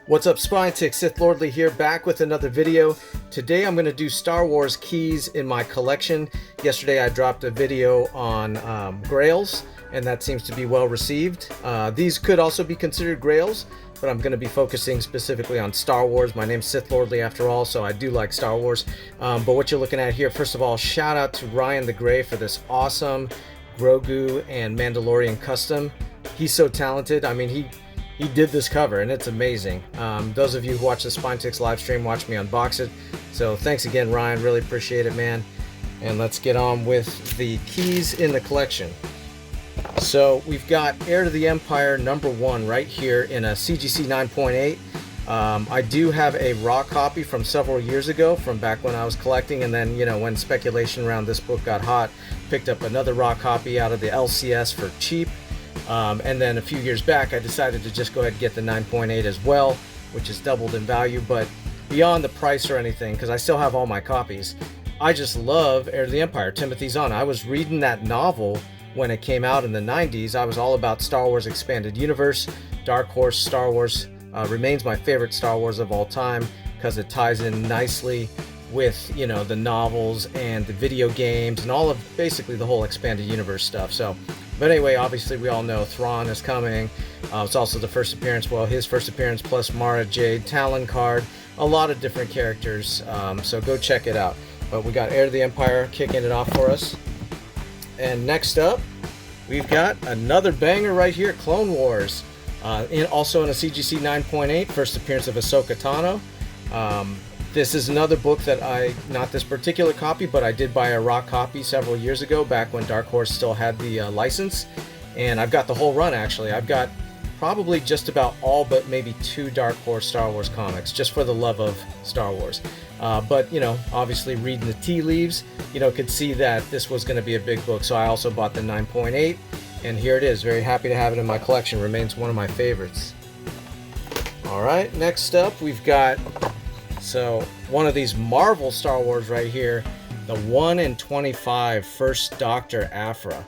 What's up, Spine-Tick? Sith Lordly here, back with another video. Today I'm going to do Star Wars keys in my collection. Yesterday I dropped a video on grails, and that seems to be well received. These could also be considered grails, but I'm going to be focusing specifically on Star Wars. My name's Sith Lordly after all, so I do like Star Wars. But what you're looking at here, first of all, shout out to Ryan the Gray for this awesome Grogu and Mandalorian custom. He's so talented. I mean, he did this cover and it's amazing. Those of you who watch the Spine-Ticks live stream, watch me unbox it. So thanks again, Ryan. Really appreciate it, man. And let's get on with the keys in the collection. So we've got Heir to the Empire #1 right here in a CGC 9.8. I do have a raw copy from several years ago, from back when I was collecting, and then, you know, when speculation around this book got hot, picked up another raw copy out of the LCS for cheap. And then a few years back I decided to just go ahead and get the 9.8 as well, which has doubled in value. But beyond the price or anything, because I still have all my copies, I just love Heir to the Empire, Timothy Zahn. I was reading that novel when it came out in the 90s. I was all about Star Wars Expanded Universe. Dark Horse Star Wars remains my favorite Star Wars of all time, because it ties in nicely with, you know, the novels and the video games and all of basically the whole Expanded Universe stuff. So, but anyway, obviously we all know Thrawn is coming. It's also the first appearance, well, his first appearance plus Mara Jade, Talon Card, a lot of different characters. So go check it out. But we got Heir to the Empire kicking it off for us. And next up, we've got another banger right here, Clone Wars. Also in a CGC 9.8, first appearance of Ahsoka Tano. This is another book that not this particular copy, but I did buy a raw copy several years ago, back when Dark Horse still had the license. And I've got the whole run, actually. I've got probably just about all but maybe 2 Dark Horse Star Wars comics, just for the love of Star Wars. But, you know, obviously reading the tea leaves, you know, could see that this was going to be a big book. So I also bought the 9.8, and here it is. Very happy to have it in my collection. Remains one of my favorites. All right, next up we've got, so one of these Marvel Star Wars right here, the 1 in 25 First Doctor Aphra.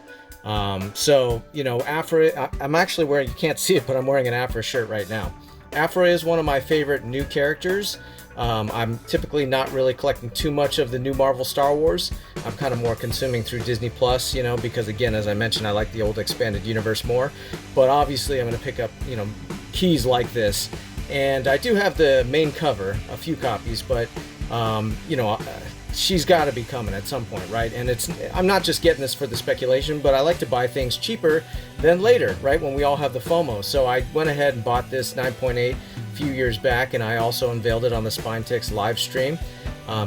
So, you know, Aphra, I'm actually wearing, you can't see it, but I'm wearing an Aphra shirt right now. Aphra is one of my favorite new characters. I'm typically not really collecting too much of the new Marvel Star Wars. I'm kind of more consuming through Disney Plus, you know, because again, as I mentioned, I like the old Expanded Universe more. But obviously I'm going to pick up, you know, keys like this. And I do have the main cover, a few copies, but, you know, she's got to be coming at some point, right? And I'm not just getting this for the speculation, but I like to buy things cheaper than later, right, when we all have the FOMO. So I went ahead and bought this 9.8 a few years back, and I also unveiled it on the Spine-Ticks live stream.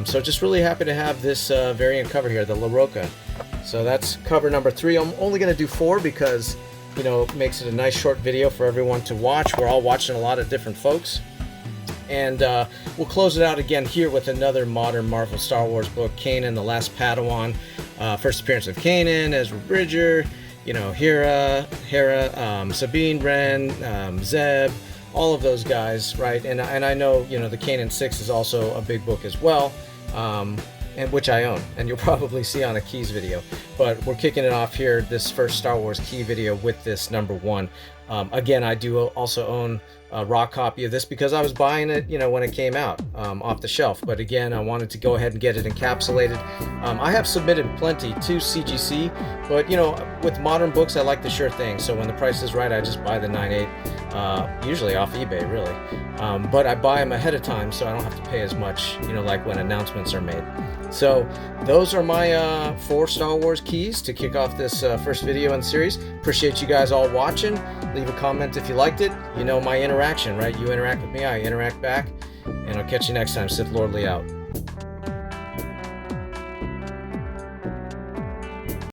So just really happy to have this variant cover here, the La Roca. So that's cover number 3. I'm only going to do 4 because, you know, it makes it a nice short video for everyone to watch. We're all watching a lot of different folks. And we'll close it out again here with another modern Marvel Star Wars book, Kanan, the Last Padawan. First appearance of Kanan, Ezra Bridger, you know, Hera, Sabine Wren, Zeb, all of those guys, right? And I know, you know, the Kanan 6 is also a big book as well, and which I own, and you'll probably see on a keys video. But we're kicking it off here, this first Star Wars key video, with this #1. Again, I do also own a raw copy of this because I was buying it, you know, when it came out off the shelf. But again, I wanted to go ahead and get it encapsulated. I have submitted plenty to CGC, but, you know, with modern books, I like the sure thing. So when the price is right, I just buy the 9.8, usually off eBay, really. But I buy them ahead of time, so I don't have to pay as much, you know, like when announcements are made. So those are my 4 Star Wars keys to kick off this first video in the series. Appreciate you guys all watching. Leave a comment if you liked it. You know my interaction, right? You interact with me, I interact back. And I'll catch you next time. Sith Lordly out.